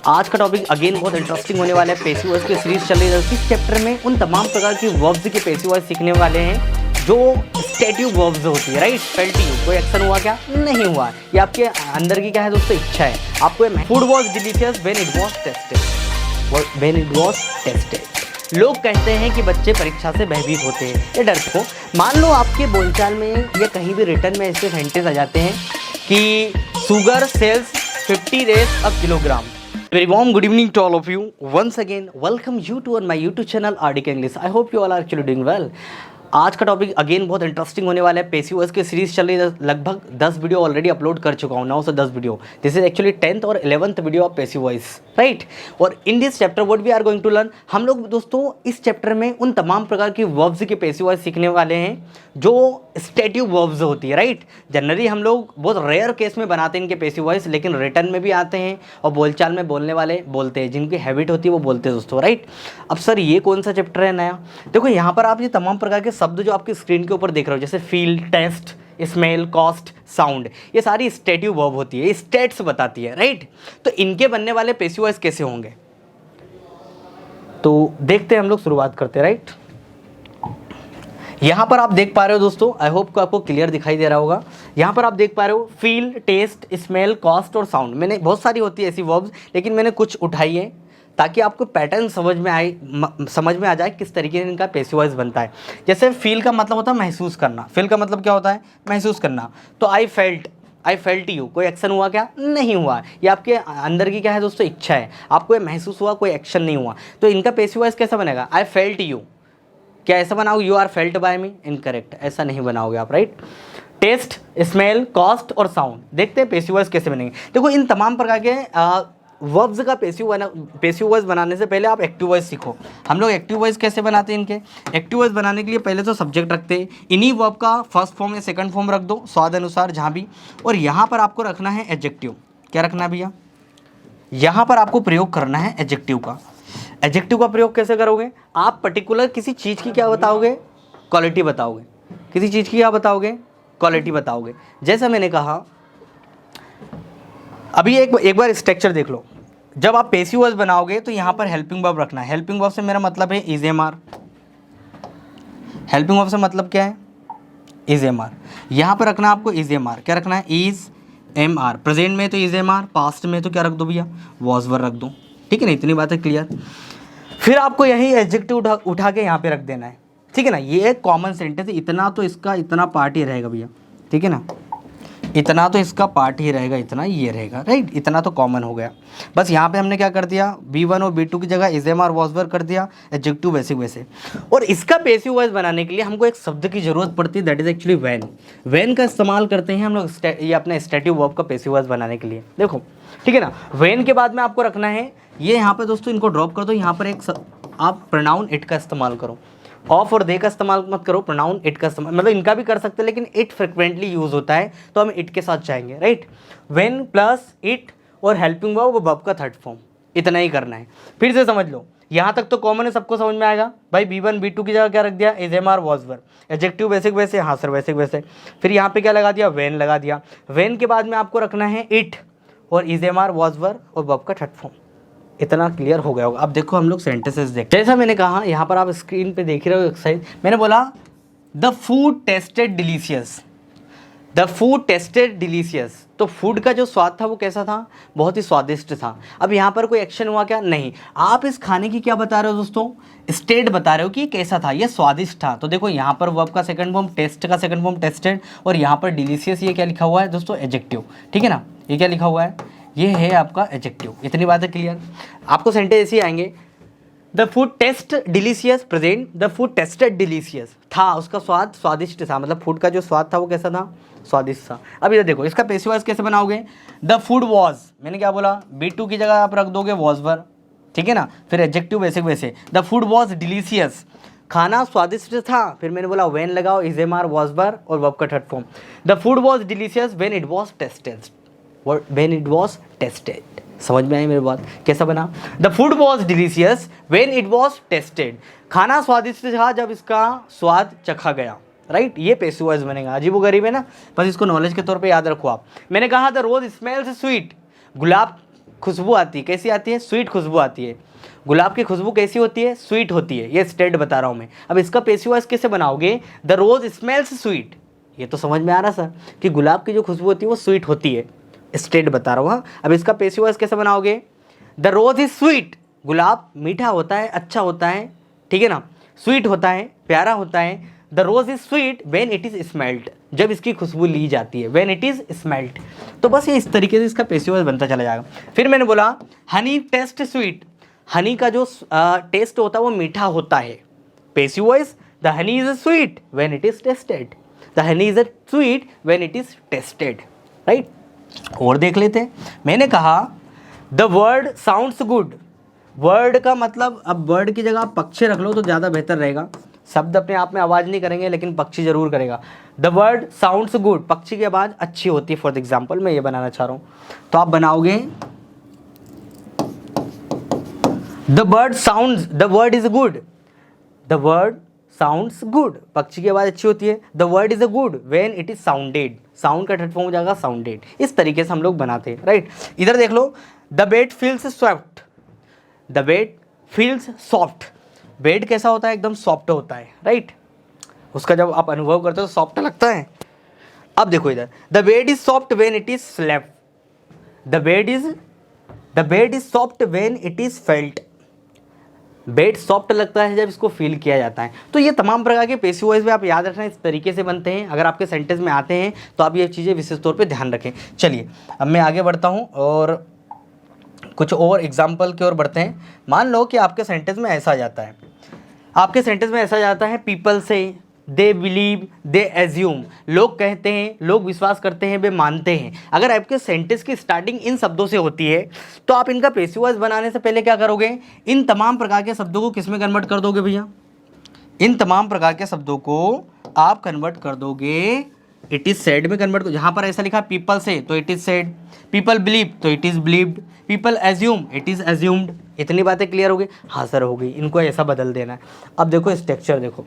आज का topic again बहुत इंटरेस्टिंग होने वाला है। पैसिव वॉइस की सीरीज चल रही है। इस चैप्टर में उन तमाम प्रकार की वर्ब्स के पैसिव वॉइस सीखने वाले हैं जो स्टेटिव वर्ब्स होती है। राइट, फेल्ट यू, कोई एक्शन हुआ क्या? नहीं हुआ। ये आपके अंदर की क्या है दोस्तों? इच्छा है। आपको food was delicious when it was tasted. When it was tested. लोग कहते हैं कि बच्चे परीक्षा से भयभीत होते हैं। ये डर को मान लो आपके बोलचाल में या कहीं भी रिटर्न में ऐसे सेंटेंस आ जाते हैं कि sugar sells 50 days a kilogram. Very warm good evening to all of you. Once again, welcome you to on my YouTube channel RDK English. I hope you all are actually doing well. आज का topic again बहुत interesting होने वाला है। Passive voice की series चल रही है। लगभग 10 वीडियो ऑलरेडी अपलोड कर चुका हूँ, 9 से 10 video. This is actually 10th और 11th video of passive voice, right. और in this chapter what we are going to learn, हम लोग दोस्तों इस चैप्टर में उन तमाम प्रकार की वर्ब्स के पैसिव वॉइस सीखने वाले हैं जो स्टेटिव वर्ब्स होती है। राइट, जनरली हम लोग बहुत रेयर केस में बनाते हैं इनके पैसिव वॉइस, लेकिन रिटर्न में भी आते हैं और बोलचाल में बोलने वाले बोलते हैं, जिनकी हैबिट होती है वो बोलते हैं दोस्तों। राइट, अब सर ये कौन सा चैप्टर है नया? देखो यहाँ पर आप ये तमाम प्रकार के शब्द जो आपकी स्क्रीन के ऊपर देख रहे हो, जैसे feel, taste, smell, cost, sound, ये सारी स्टेटिव वर्ब होती है, स्टेट्स बताती है। राइट, तो इनके बनने वाले पैसिव वॉइस कैसे होंगे तो देखते हैं, हम लोग शुरुआत करते हैं। राइट, यहां पर आप देख पा रहे हो दोस्तों, आई होप को आपको क्लियर दिखाई दे रहा होगा। यहां पर आप देख पा रहे हो फील, टेस्ट, स्मेल, कॉस्ट और साउंड। मैंने बहुत सारी होती है ऐसी वर्ब्स, लेकिन मैंने कुछ उठाई है ताकि आपको पैटर्न समझ में आ जाए किस तरीके से इनका पैसिव वॉइस बनता है। जैसे फील का मतलब होता है महसूस करना। फील का मतलब क्या होता है? महसूस करना। तो आई फेल्ट यू, कोई एक्शन हुआ क्या? नहीं हुआ। ये आपके अंदर की क्या है दोस्तों? इच्छा है। आपको ये महसूस हुआ, कोई एक्शन नहीं हुआ। तो इनका पैसिव वॉइस कैसा बनेगा? I felt you. क्या ऐसा बनाओगे? You are felt by me? Incorrect, ऐसा नहीं बनाओगे आप। राइट, टेस्ट, स्मेल, कॉस्ट और साउंड। देखते हैं पैसिव वॉइस कैसे बनेंगे। देखो इन तमाम प्रकार के वर्ब्स का पैसिव वॉइस बनाने से पहले आप एक्टिव वॉइस सीखो। हम लोग एक्टिव वॉइस कैसे बनाते हैं? इनके एक्टिव वॉइस बनाने के लिए पहले तो सब्जेक्ट रखते हैं। इन्हीं वर्ब का फर्स्ट फॉर्म या सेकंड फॉर्म रख दो स्वाद अनुसार जहाँ भी। और यहाँ पर आपको रखना है एडजेक्टिव। क्या रखना है भैया? यहाँ पर आपको प्रयोग करना है एडजेक्टिव का। एडजेक्टिव का प्रयोग कैसे करोगे? आप पर्टिकुलर किसी चीज़ की क्या बताओगे? क्वालिटी बताओगे। किसी चीज़ की क्या बताओगे? क्वालिटी बताओगे। जैसा मैंने कहा अभी एक बार स्ट्रक्चर देख लो। जब आप पैसिव वॉइस बनाओगे तो यहाँ पर हेल्पिंग वर्ब रखना है। हेल्पिंग वर्ब से मेरा मतलब है is am are. Helping verb से मतलब क्या है? Is am are. यहाँ पर रखना है आपको इज एम आर। क्या रखना है? Is am are. प्रेजेंट में तो इज एम आर, पास्ट में तो क्या रख दो भैया? वॉज वर रख दो। ठीक है ना, इतनी बात है क्लियर। फिर आपको यही एडजेक्टिव उठा के यहाँ पे रख देना है। ठीक है ना, ये एक कॉमन सेंटेंस है। इतना तो इसका इतना पार्ट ही रहेगा भैया। ठीक है ना, इतना तो इसका पार्ट ही रहेगा, इतना ये रहेगा। राइट, इतना तो कॉमन हो गया। बस यहाँ पे हमने क्या कर दिया? B1 और B2 की जगह is am are was were कर दिया, एडजेक्टिव वैसे वैसे। और इसका पैसिव वॉइस बनाने के लिए हमको एक शब्द की जरूरत पड़ती है, that is actually when. When का इस्तेमाल करते हैं हम लोग ये अपना स्टेटिव वर्ब का पैसिव वॉइस बनाने के लिए। देखो ठीक है ना, व्हेन के बाद में आपको रखना है ये, यहाँ पे दोस्तों इनको ड्रॉप कर दो। यहाँ पर एक आप प्रोनाउन इट का इस्तेमाल करो। ऑफ और दे का इस्तेमाल मत करो, प्रोनाउन इट का इस्तेमाल। मतलब इनका भी कर सकते हैं, लेकिन इट फ्रिक्वेंटली यूज होता है तो हम इट के साथ जाएंगे। राइट, व्हेन प्लस इट और हेल्पिंग वर्ब, वो वर्ब का थर्ड फॉर्म। इतना ही करना है। फिर से समझ लो, यहाँ तक तो कॉमन है, सबको समझ में आएगा भाई। B1 B2 की जगह क्या रख दिया? Is am are was were. Adjective वैसे वैसे, हाँ सर वैसे वैसे। फिर यहाँ पे क्या लगा दिया? व्हेन लगा दिया। व्हेन के बाद में आपको रखना है इट और is am are was were और वर्ब का थर्ड फॉर्म। इतना क्लियर हो गया होगा। अब देखो हम लोग सेंटेंसेस देखते हैं। जैसा मैंने कहा, यहाँ पर आप स्क्रीन पे देख रहे हो एक्सरसाइज। मैंने बोला the food tasted delicious. The food tasted delicious. तो फूड का जो स्वाद था वो कैसा था? बहुत ही स्वादिष्ट था। अब यहाँ पर कोई एक्शन हुआ क्या? नहीं। आप इस खाने की क्या बता रहे हो दोस्तों? स्टेट बता रहे हो कि कैसा था, ये स्वादिष्ट था। तो देखो यहाँ पर वर्ब का सेकंड फॉर्म, टेस्ट का सेकंड फॉर्म टेस्टेड, और यहाँ पर डिलीशियस ये क्या लिखा हुआ है दोस्तों? एडजेक्टिव। ठीक है ना, ये क्या लिखा हुआ है? ये है आपका एडजेक्टिव। इतनी बात है क्लियर। आपको सेंटेंस ऐसे आएंगे, the food taste delicious present, the food tasted delicious. था, उसका स्वाद स्वादिष्ट था। मतलब फूड का जो स्वाद था वो कैसा था? स्वादिष्ट था। अब इधर देखो, इसका पैसिव वॉइस कैसे बनाओगे? द फूड वॉज, मैंने क्या बोला? B2 की जगह आप रख दोगे वॉज वर। ठीक है ना, फिर एडजेक्टिव वैसे वैसे। द फूड वॉज डिलीशियस, खाना स्वादिष्ट था। फिर मैंने बोला व्हेन लगाओ, is am are was were और वर्ब का third form. The food was delicious when it was tasted. When it was tasted. समझ में आई मेरी बात? कैसा बना? The food was delicious when it was tasted. खाना स्वादिष्ट था जब इसका स्वाद चखा गया। राइट, ये पैसिव वॉइस बनेगा। अजीबोगरीब है ना, बस इसको नॉलेज के तौर पे याद रखो आप। मैंने कहा द रोज स्मेल्स स्वीट, गुलाब खुशबू आती है, कैसी आती है, स्वीट खुशबू आती है। गुलाब की खुशबू कैसी होती है, स्वीट होती है, ये स्टेट बता रहा हूँ मैं। अब इसका पैसिव वॉइस कैसे बनाओगे, द रोज स्मेल्स स्वीट, ये तो समझ में आ रहा सर कि गुलाब की जो खुशबू होती है वो स्वीट होती है, स्टेट बता रहा हूँ। हाँ, अब इसका पैसिव वॉइस कैसे बनाओगे, द रोज इज स्वीट, गुलाब मीठा होता है, अच्छा होता है, ठीक है ना, स्वीट होता है, प्यारा होता है। The rose is sweet when it is smelt, जब इसकी खुशबू ली जाती है, व्हेन इट इज स्मेल्ट। तो बस ये इस तरीके से इसका पैसिव वॉइस बनता चला जाएगा। फिर मैंने बोला हनी टेस्ट स्वीट, हनी का जो टेस्ट होता है वो मीठा होता है। Passive voice, the honey is sweet when it is tested, the honey is sweet when it is tested, right. और देख लेते हैं, मैंने कहा the word sounds good, word का मतलब, अब वर्ड की जगह आप पक्षी रख लो तो ज़्यादा बेहतर रहेगा, शब्द अपने आप में आवाज़ नहीं करेंगे लेकिन पक्षी जरूर करेगा। द वर्ड साउंड्स गुड, पक्षी की आवाज़ अच्छी होती है, फॉर एग्जाम्पल मैं ये बनाना चाह रहा हूँ, तो आप बनाओगे the word sounds, the word is good, the word sounds good, पक्षी की आवाज़ अच्छी होती है। The word is a good when it is sounded, sound का थर्ड फॉर्म हो जाएगा साउंडेड। इस तरीके से हम लोग बनाते हैं, राइट। इधर देख लो, the bed feels soft, the bed feels soft, bed कैसा होता है, एकदम सॉफ्ट होता है, राइट। उसका जब आप अनुभव करते हो तो सॉफ्ट लगता है। अब देखो इधर, the bed is soft when it is slept, the bed is soft when it is felt, bed soft लगता है जब इसको फील किया जाता है। तो ये तमाम प्रकार के पैसिव वॉइस भी आप याद रखना, इस तरीके से बनते हैं। अगर आपके सेंटेंस में आते हैं तो आप ये चीज़ें विशेष तौर पे ध्यान रखें। चलिए अब मैं आगे बढ़ता हूँ और कुछ और एग्जाम्पल की ओर बढ़ते हैं। मान लो कि आपके सेंटेंस में ऐसा जाता है, आपके सेंटेंस में ऐसा जाता है, पीपल से, दे बिलीव, दे एज्यूम, लोग कहते हैं, लोग विश्वास करते हैं, वे मानते हैं। अगर आपके सेंटेंस की स्टार्टिंग इन शब्दों से होती है तो आप इनका पैसिव वॉइस बनाने से पहले क्या करोगे, इन तमाम प्रकार के शब्दों को किस में कन्वर्ट कर दोगे भैया, इन तमाम प्रकार के शब्दों को आप कन्वर्ट कर दोगे इट इज सेड में कन्वर्ट। यहाँ पर ऐसा लिखा पीपल से तो it is said, people believe तो it is believed, people assume it is assumed. इतनी बातें क्लियर हो गई, हाँ सर हो गई, इनको ऐसा बदल देना है। अब देखो स्ट्रक्चर देखो,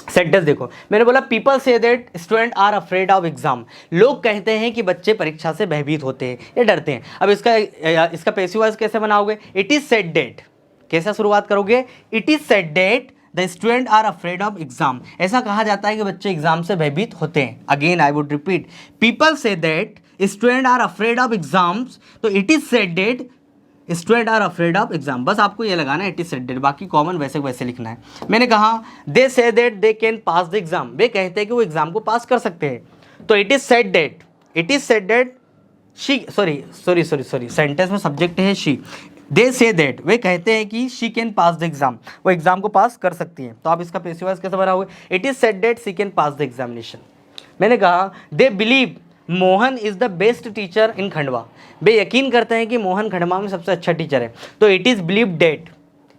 सेंटेंस देखो, मैंने बोला पीपल से that student are afraid of exam, लोग कहते हैं कि बच्चे परीक्षा से भयभीत होते हैं या डरते हैं। अब इसका पैसिव वॉइस कैसे बनाओगे, इट इज सेड दैट, कैसा शुरुआत करोगे, it is said that the student are afraid of exam, ऐसा कहा जाता है कि बच्चे एग्जाम से भयभीत होते हैं। Again I would repeat, people से that student are afraid of exams, तो it is said that student are afraid of exam, बस आपको ये लगाना है इट इज सेड दैट, बाकी कॉमन वैसे वैसे लिखना है। मैंने कहा they say that they can pass the exam, वे कहते हैं कि वो एग्जाम को पास कर सकते हैं, तो it is said that, it is said that she, sorry sentence में सब्जेक्ट है she, they say that way कहते हैं कि she can pass the exam, वो एग्जाम को पास कर सकती हैं। तो आप इसका पैसिव वॉइस कैसे बनाओगे, it is said that she can pass the examination. मैंने कहा they believe Mohan is the best teacher in Khandwa, वे यकीन करते हैं कि मोहन खंडवा में सबसे अच्छा टीचर है, तो इट इज बिलीव्ड डेट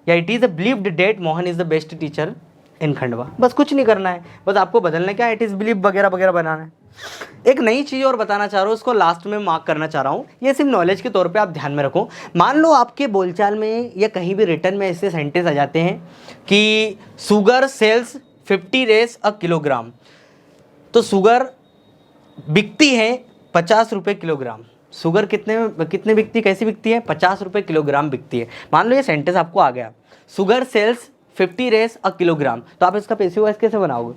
या it is believed that Mohan is the best teacher in Khandwa. बस कुछ नहीं करना है, बस आपको बदलना क्या, इट इज बिलीव वगैरह वगैरह बनाना है। एक नई चीज़ और बताना चाह रहा हूँ, उसको लास्ट में मार्क करना चाह रहा हूँ, ये सिर्फ नॉलेज के तौर पे आप ध्यान में रखो। मान लो आपके बोलचाल में या कहीं भी रिटर्न में ऐसे सेंटेंस आ जाते हैं कि sugar sells 50 rupees a kilogram, तो शुगर बिकती है 50 रुपये किलोग्राम, शुगर कितने बिकती है, कैसी बिकती है, 50 रुपये किलोग्राम बिकती है। मान लो ये सेंटेंस आपको आ गया, sugar sells 50 rupees a kilogram, तो आप इसका पैसिव वॉइस कैसे बनाओगे।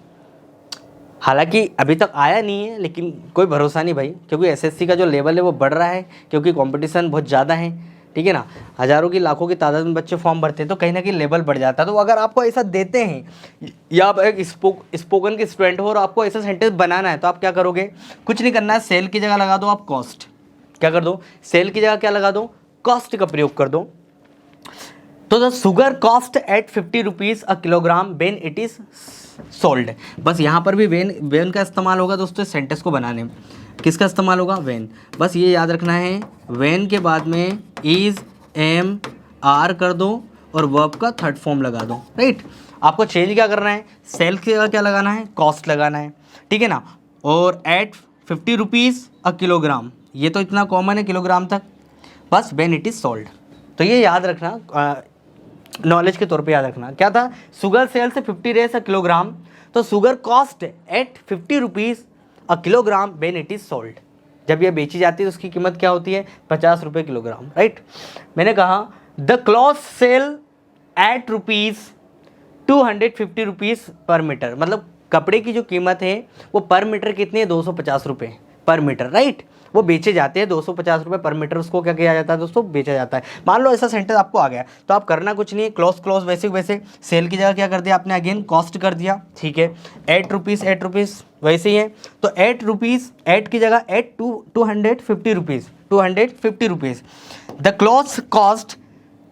हालांकि अभी तक आया नहीं है लेकिन कोई भरोसा नहीं भाई, क्योंकि एसएससी का जो लेवल है वो बढ़ रहा है, क्योंकि कंपटीशन बहुत ज़्यादा है, ठीक है ना, हज़ारों की लाखों की तादाद में बच्चे फॉर्म भरते हैं, तो कहीं ना कहीं लेवल बढ़ जाता है। तो अगर आपको ऐसा देते हैं या आप एक स्पोकन के स्टूडेंट हो और आपको ऐसा सेंटेंस बनाना है, तो आप क्या करोगे, कुछ नहीं करना है, सेल की जगह लगा दो आप कॉस्ट, क्या कर दो, सेल की जगह क्या लगा दो, कॉस्ट का प्रयोग कर दो। तो the sugar cost at 50 rupees a kilogram when it is sold. बस यहाँ पर भी वेन का इस्तेमाल होगा दोस्तों सेंटेंस को बनाने में, किसका इस्तेमाल होगा, वेन। बस ये याद रखना है, वेन के बाद में इज एम आर कर दो और वर्ब का थर्ड फॉर्म लगा दो, राइट। आपको चेंज क्या करना है, सेल की जगह क्या लगाना है, कॉस्ट लगाना है, ठीक है ना, और एट 50 रुपीज़ अ किलोग्राम, ये तो इतना कॉमन है किलोग्राम तक, बस व्हेन इट इज़ सोल्ड। तो ये याद रखना, नॉलेज के तौर पे याद रखना, क्या था, शुगर सेल से 50 रेस अ किलोग्राम, तो sugar cost at 50 rupees a kilogram when it is sold. जब ये बेची जाती है तो उसकी कीमत क्या होती है, 50 रुपये किलोग्राम, राइट। मैंने कहा द क्लॉथ सेल एट ₹250 पर मीटर, मतलब कपड़े की जो कीमत है वो पर मीटर कितनी है, 250 रुपये पर मीटर, राइट। वो बेचे जाते हैं 250 रुपये पर मीटर, उसको क्या किया जाता है दोस्तों, बेचा जाता है। मान लो ऐसा सेंटेंस आपको आ गया तो आप करना कुछ नहीं है, क्लोज वैसे वैसे सेल की जगह क्या कर दिया आपने, अगेन कॉस्ट कर दिया, ठीक है। ₹8 वैसे ही है, तो ₹8 की जगह 250 rupees the cloth cost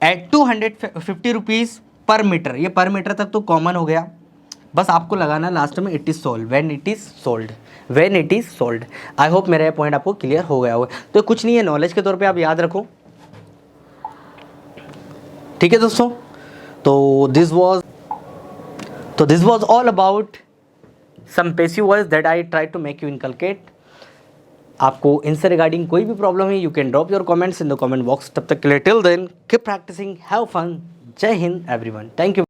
at ₹250 पर मीटर। ये पर मीटर तक तो कॉमन हो गया, बस आपको लगाना लास्ट में it is sold, when it is sold. I hope मेरा ये पॉइंट आपको क्लियर हो गया होगा। तो कुछ नहीं है, नॉलेज के तौर पे आप याद रखो, ठीक है दोस्तों। तो this was all about some passive voice that I try to make you inculcate. आपको इनसे रिगार्डिंग कोई भी प्रॉब्लम है, you can drop your comments in the comment box. तब तक के लिए till then keep practicing, have fun. Jai Hind everyone, thank you.